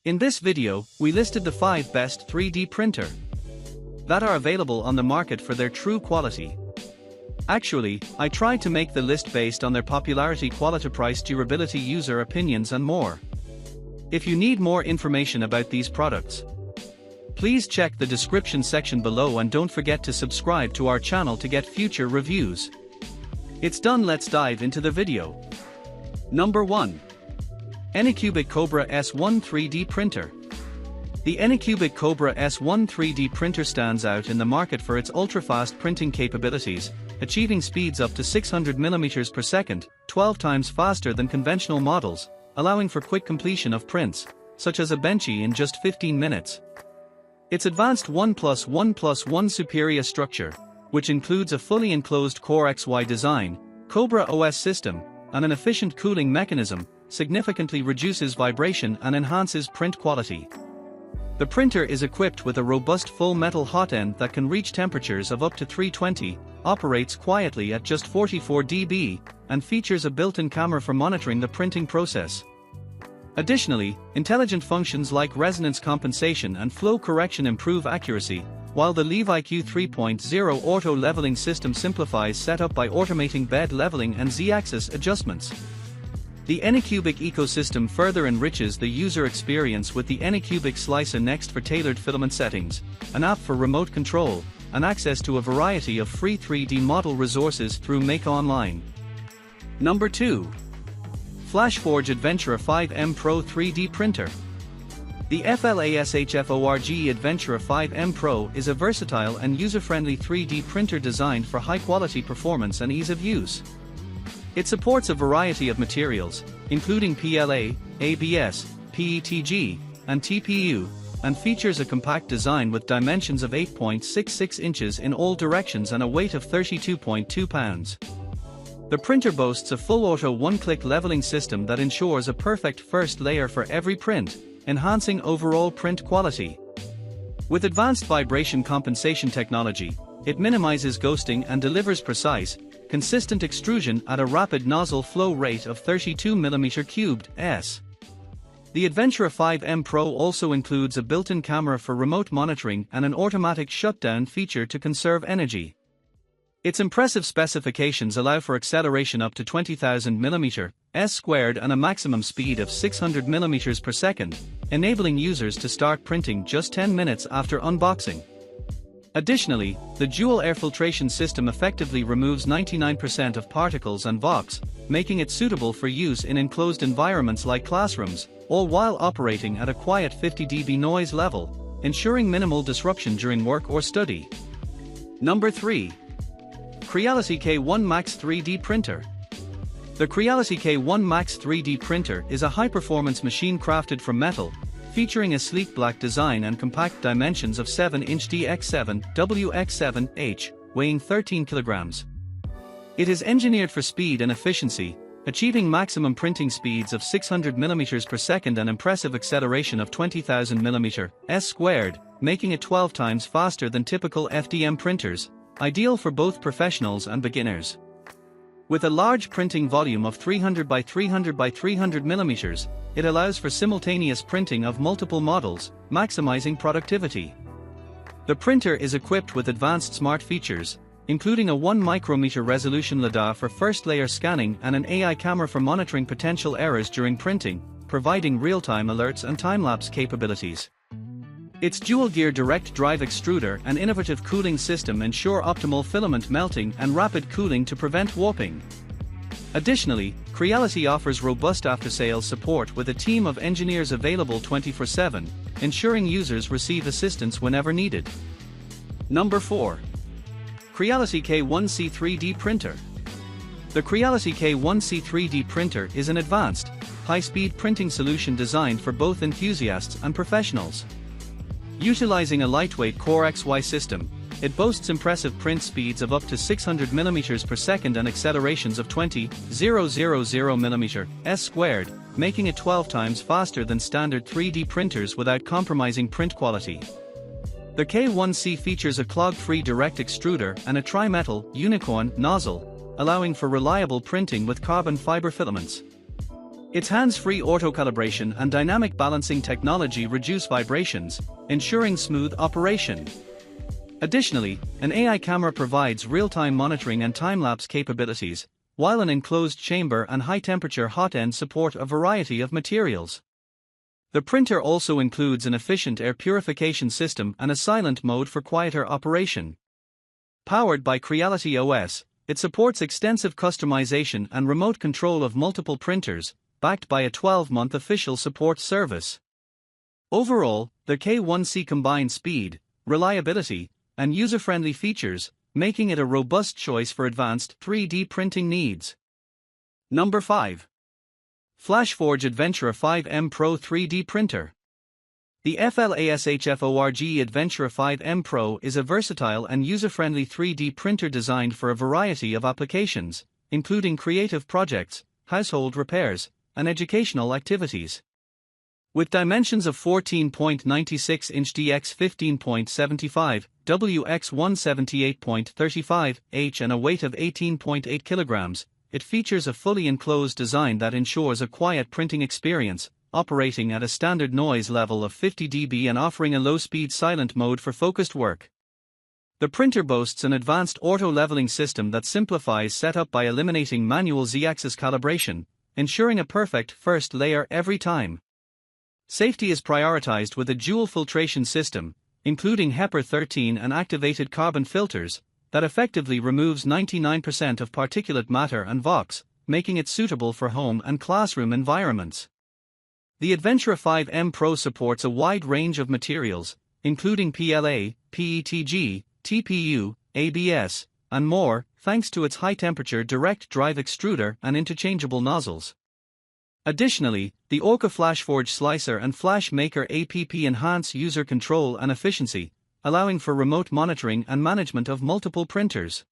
In this video, we listed the 5 best 3D printer that are available on the market for their true quality. Actually, I tried to make the list based on their popularity, quality, price, durability, user opinions and more. If you need more information about these products, please check the description section below and don't forget to subscribe to our channel to get future reviews. It's done, let's dive into the video. Number 1. Anycubic Kobra S1 3D Printer. The Anycubic Kobra S1 3D printer stands out in the market for its ultra-fast printing capabilities, achieving speeds up to 600 mm per second, 12 times faster than conventional models, allowing for quick completion of prints, such as a benchy, in just 15 minutes. Its advanced 1+1+1 superior structure, which includes a fully enclosed Core XY design, Kobra OS system, and an efficient cooling mechanism, significantly reduces vibration and enhances print quality. The printer is equipped with a robust full metal hot end that can reach temperatures of up to 320, operates quietly at just 44 dB, and features a built-in camera for monitoring the printing process. Additionally, intelligent functions like resonance compensation and flow correction improve accuracy, while the LeviQ 3.0 auto leveling system simplifies setup by automating bed leveling and Z-axis adjustments. The Anycubic ecosystem further enriches the user experience with the Anycubic Slicer Next for tailored filament settings, an app for remote control, and access to a variety of free 3D model resources through Make Online. Number 2. FLASHFORGE Adventura 5M Pro 3D Printer. The FLASHFORGE Adventura 5M Pro is a versatile and user-friendly 3D printer designed for high-quality performance and ease of use. It supports a variety of materials, including PLA, ABS, PETG, and TPU, and features a compact design with dimensions of 8.66 inches in all directions and a weight of 32.2 pounds. The printer boasts a full auto one-click leveling system that ensures a perfect first layer for every print, enhancing overall print quality. With advanced vibration compensation technology, it minimizes ghosting and delivers precise, consistent extrusion at a rapid nozzle flow rate of 32 mm3s. The Adventura 5M Pro also includes a built-in camera for remote monitoring and an automatic shutdown feature to conserve energy. Its impressive specifications allow for acceleration up to 20,000 mm² and a maximum speed of 600 mm per second, enabling users to start printing just 10 minutes after unboxing. Additionally, the dual air filtration system effectively removes 99% of particles and vox, making it suitable for use in enclosed environments like classrooms, all while operating at a quiet 50 dB noise level, ensuring minimal disruption during work or study. Number 3. Creality K1 Max 3D Printer. The Creality K1 Max 3D Printer is a high-performance machine crafted from metal, featuring a sleek black design and compact dimensions of 7-inch DX7W-X7H, weighing 13 kilograms. It is engineered for speed and efficiency, achieving maximum printing speeds of 600 mm per second and impressive acceleration of 20,000 mm², making it 12 times faster than typical FDM printers, ideal for both professionals and beginners. With a large printing volume of 300 by 300 by 300 mm, it allows for simultaneous printing of multiple models, maximizing productivity. The printer is equipped with advanced smart features, including a 1 micrometer resolution LiDAR for first layer scanning and an AI camera for monitoring potential errors during printing, providing real-time alerts and time-lapse capabilities. Its dual-gear direct drive extruder and innovative cooling system ensure optimal filament melting and rapid cooling to prevent warping. Additionally, Creality offers robust after-sales support with a team of engineers available 24/7, ensuring users receive assistance whenever needed. Number 4. Creality K1C 3D Printer. The Creality K1C 3D Printer is an advanced, high-speed printing solution designed for both enthusiasts and professionals. Utilizing a lightweight Core XY system, it boasts impressive print speeds of up to 600 mm per second and accelerations of 20,000 mm², making it 12 times faster than standard 3D printers without compromising print quality. The K1C features a clog-free direct extruder and a tri-metal, unicorn, nozzle, allowing for reliable printing with carbon fiber filaments. Its hands-free auto-calibration and dynamic balancing technology reduce vibrations, ensuring smooth operation. Additionally, an AI camera provides real-time monitoring and time-lapse capabilities, while an enclosed chamber and high-temperature hot end support a variety of materials. The printer also includes an efficient air purification system and a silent mode for quieter operation. Powered by Creality OS, it supports extensive customization and remote control of multiple printers, backed by a 12-month official support service. Overall, the K1C combines speed, reliability, and user-friendly features, making it a robust choice for advanced 3D printing needs. Number 5. FLASHFORGE Adventura 5M Pro 3D Printer. The FLASHFORGE Adventura 5M Pro is a versatile and user-friendly 3D printer designed for a variety of applications, including creative projects, household repairs, and educational activities. With dimensions of 14.96 inch dx 15.75, WX 178.35 h and a weight of 18.8 kilograms, it features a fully enclosed design that ensures a quiet printing experience, operating at a standard noise level of 50 dB and offering a low-speed silent mode for focused work. The printer boasts an advanced auto-leveling system that simplifies setup by eliminating manual Z-axis calibration, ensuring a perfect first layer every time. Safety is prioritized with a dual filtration system, including HEPA 13 and activated carbon filters, that effectively removes 99% of particulate matter and VOx, making it suitable for home and classroom environments. The Adventura 5M Pro supports a wide range of materials, including PLA, PETG, TPU, ABS, and more, thanks to its high-temperature direct drive extruder and interchangeable nozzles. Additionally, the Orca FlashForge Slicer and Flash Maker app enhance user control and efficiency, allowing for remote monitoring and management of multiple printers.